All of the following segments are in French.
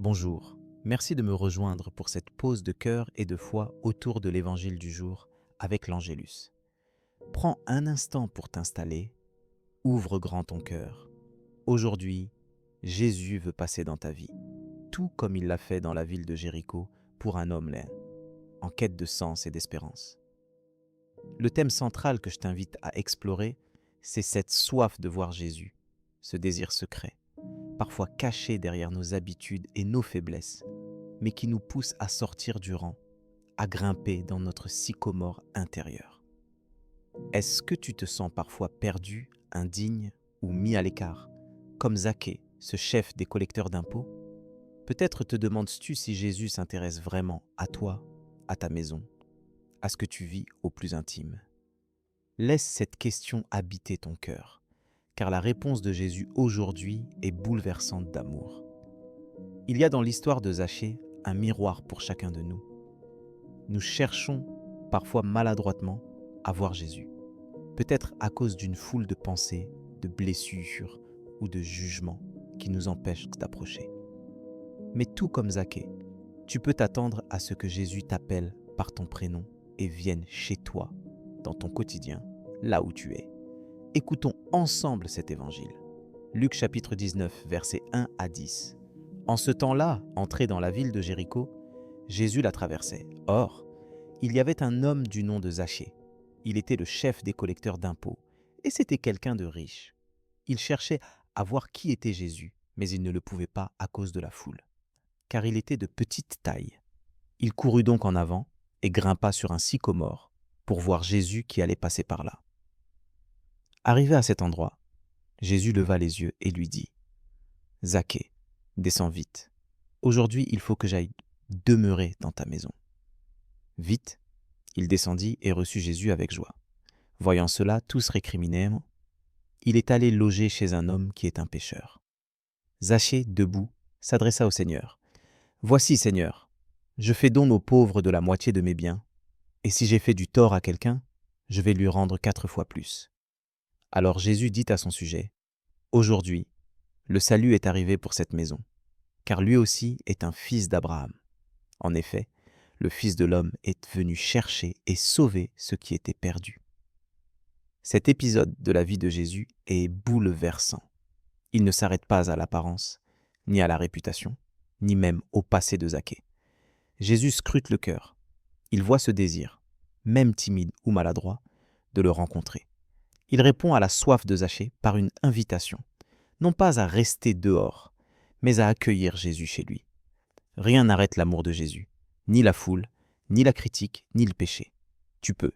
Bonjour, merci de me rejoindre pour cette pause de cœur et de foi autour de l'évangile du jour avec l'Angélus. Prends un instant pour t'installer, ouvre grand ton cœur. Aujourd'hui, Jésus veut passer dans ta vie, tout comme il l'a fait dans la ville de Jéricho pour un homme laid, en quête de sens et d'espérance. Le thème central que je t'invite à explorer, c'est cette soif de voir Jésus, ce désir secret, parfois caché derrière nos habitudes et nos faiblesses, mais qui nous pousse à sortir du rang, à grimper dans notre sycomore intérieur. Est-ce que tu te sens parfois perdu, indigne ou mis à l'écart, comme Zaché, ce chef des collecteurs d'impôts? Peut-être te demandes-tu si Jésus s'intéresse vraiment à toi, à ta maison, à ce que tu vis au plus intime. Laisse cette question habiter ton cœur, car la réponse de Jésus aujourd'hui est bouleversante d'amour. Il y a dans l'histoire de Zaché un miroir pour chacun de nous. Nous cherchons, parfois maladroitement, à voir Jésus. Peut-être à cause d'une foule de pensées, de blessures ou de jugements qui nous empêchent d'approcher. Mais tout comme Zaché, tu peux t'attendre à ce que Jésus t'appelle par ton prénom et vienne chez toi, dans ton quotidien, là où tu es. Écoutons ensemble cet évangile. Luc chapitre 19, versets 1 à 10. En ce temps-là, entré dans la ville de Jéricho, Jésus la traversait. Or, il y avait un homme du nom de Zaché. Il était le chef des collecteurs d'impôts, et c'était quelqu'un de riche. Il cherchait à voir qui était Jésus, mais il ne le pouvait pas à cause de la foule, car il était de petite taille. Il courut donc en avant et grimpa sur un sycomore pour voir Jésus qui allait passer par là. Arrivé à cet endroit, Jésus leva les yeux et lui dit « Zaché, descends vite. Aujourd'hui, il faut que j'aille demeurer dans ta maison. » Vite, il descendit et reçut Jésus avec joie. Voyant cela, tous récriminèrent. Il est allé loger chez un homme qui est un pécheur. Zaché, debout, s'adressa au Seigneur. « Voici, Seigneur, je fais don aux pauvres de la moitié de mes biens, et si j'ai fait du tort à quelqu'un, je vais lui rendre 4 fois plus. » Alors Jésus dit à son sujet, « Aujourd'hui, le salut est arrivé pour cette maison, car lui aussi est un fils d'Abraham. En effet, le Fils de l'homme est venu chercher et sauver ce qui était perdu. » Cet épisode de la vie de Jésus est bouleversant. Il ne s'arrête pas à l'apparence, ni à la réputation, ni même au passé de Zaché. Jésus scrute le cœur. Il voit ce désir, même timide ou maladroit, de le rencontrer. Il répond à la soif de Zaché par une invitation, non pas à rester dehors, mais à accueillir Jésus chez lui. Rien n'arrête l'amour de Jésus, ni la foule, ni la critique, ni le péché. Tu peux,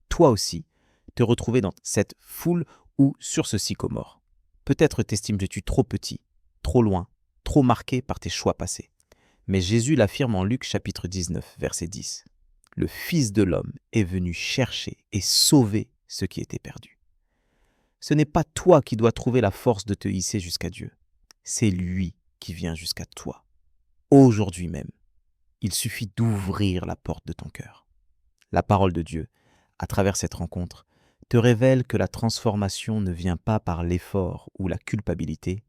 toi aussi, te retrouver dans cette foule ou sur ce sycomore. Peut-être t'estimes-tu trop petit, trop loin, trop marqué par tes choix passés. Mais Jésus l'affirme en Luc chapitre 19, verset 10. Le Fils de l'homme est venu chercher et sauver ce qui était perdu. Ce n'est pas toi qui dois trouver la force de te hisser jusqu'à Dieu. C'est lui qui vient jusqu'à toi. Aujourd'hui même, il suffit d'ouvrir la porte de ton cœur. La parole de Dieu, à travers cette rencontre, te révèle que la transformation ne vient pas par l'effort ou la culpabilité,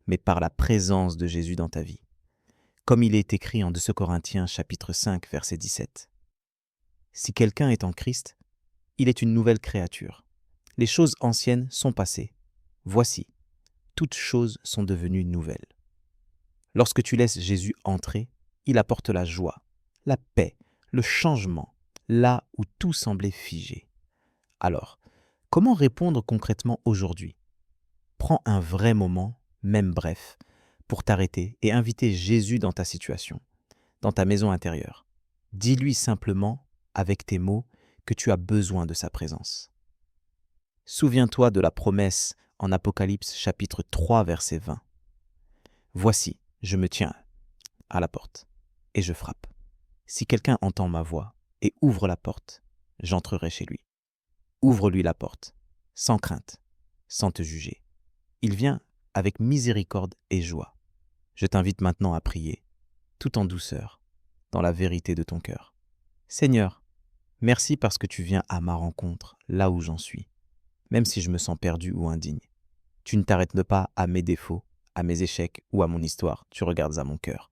mais par la présence de Jésus dans ta vie. Comme il est écrit en 2 Corinthiens chapitre 5, verset 17. Si quelqu'un est en Christ, il est une nouvelle créature. Les choses anciennes sont passées. Voici, toutes choses sont devenues nouvelles. Lorsque tu laisses Jésus entrer, il apporte la joie, la paix, le changement, là où tout semblait figé. Alors, comment répondre concrètement aujourd'hui? Prends un vrai moment, même bref, pour t'arrêter et inviter Jésus dans ta situation, dans ta maison intérieure. Dis-lui simplement, avec tes mots, que tu as besoin de sa présence. Souviens-toi de la promesse en Apocalypse chapitre 3, verset 20. Voici, je me tiens à la porte et je frappe. Si quelqu'un entend ma voix et ouvre la porte, j'entrerai chez lui. Ouvre-lui la porte, sans crainte, sans te juger. Il vient avec miséricorde et joie. Je t'invite maintenant à prier, tout en douceur, dans la vérité de ton cœur. Seigneur, merci parce que tu viens à ma rencontre, là où j'en suis, même si je me sens perdu ou indigne. Tu ne t'arrêtes pas à mes défauts, à mes échecs ou à mon histoire, tu regardes à mon cœur.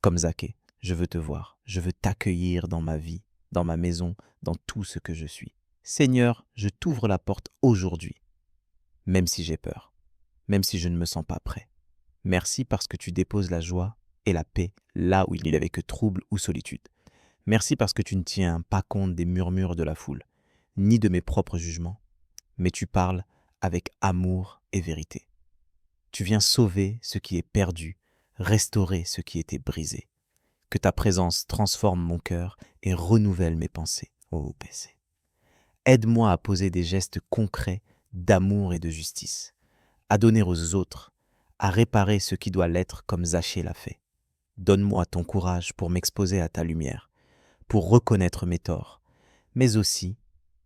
Comme Zaché, je veux te voir, je veux t'accueillir dans ma vie, dans ma maison, dans tout ce que je suis. Seigneur, je t'ouvre la porte aujourd'hui, même si j'ai peur, même si je ne me sens pas prêt. Merci parce que tu déposes la joie et la paix là où il n'y avait que trouble ou solitude. Merci parce que tu ne tiens pas compte des murmures de la foule, ni de mes propres jugements, mais tu parles avec amour et vérité. Tu viens sauver ce qui est perdu, restaurer ce qui était brisé. Que ta présence transforme mon cœur et renouvelle mes pensées. Oh, PC. Aide-moi à poser des gestes concrets d'amour et de justice, à donner aux autres, à réparer ce qui doit l'être comme Zaché l'a fait. Donne-moi ton courage pour m'exposer à ta lumière, pour reconnaître mes torts, mais aussi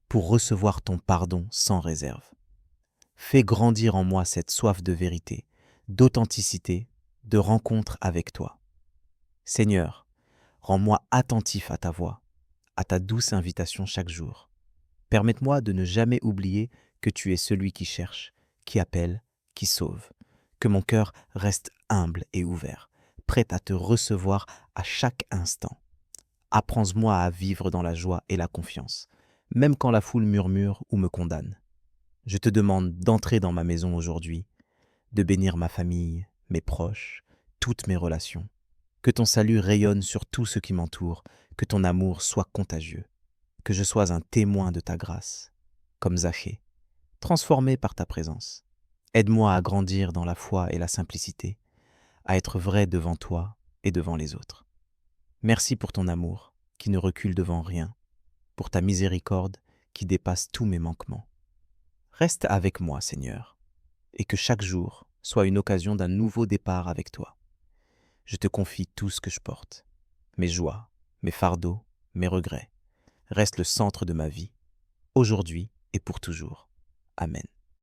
pour recevoir ton pardon sans réserve. Fais grandir en moi cette soif de vérité, d'authenticité, de rencontre avec toi. Seigneur, rends-moi attentif à ta voix, à ta douce invitation chaque jour. Permette-moi de ne jamais oublier que tu es celui qui cherche, qui appelle, qui sauve. Que mon cœur reste humble et ouvert, prêt à te recevoir à chaque instant. Apprends-moi à vivre dans la joie et la confiance, même quand la foule murmure ou me condamne. Je te demande d'entrer dans ma maison aujourd'hui, de bénir ma famille, mes proches, toutes mes relations. Que ton salut rayonne sur tout ce qui m'entoure, que ton amour soit contagieux, que je sois un témoin de ta grâce, comme Zaché, transformé par ta présence. Aide-moi à grandir dans la foi et la simplicité, à être vrai devant toi et devant les autres. Merci pour ton amour, qui ne recule devant rien, pour ta miséricorde qui dépasse tous mes manquements. Reste avec moi, Seigneur, et que chaque jour soit une occasion d'un nouveau départ avec toi. Je te confie tout ce que je porte, mes joies, mes fardeaux, mes regrets. Reste le centre de ma vie, aujourd'hui et pour toujours. Amen.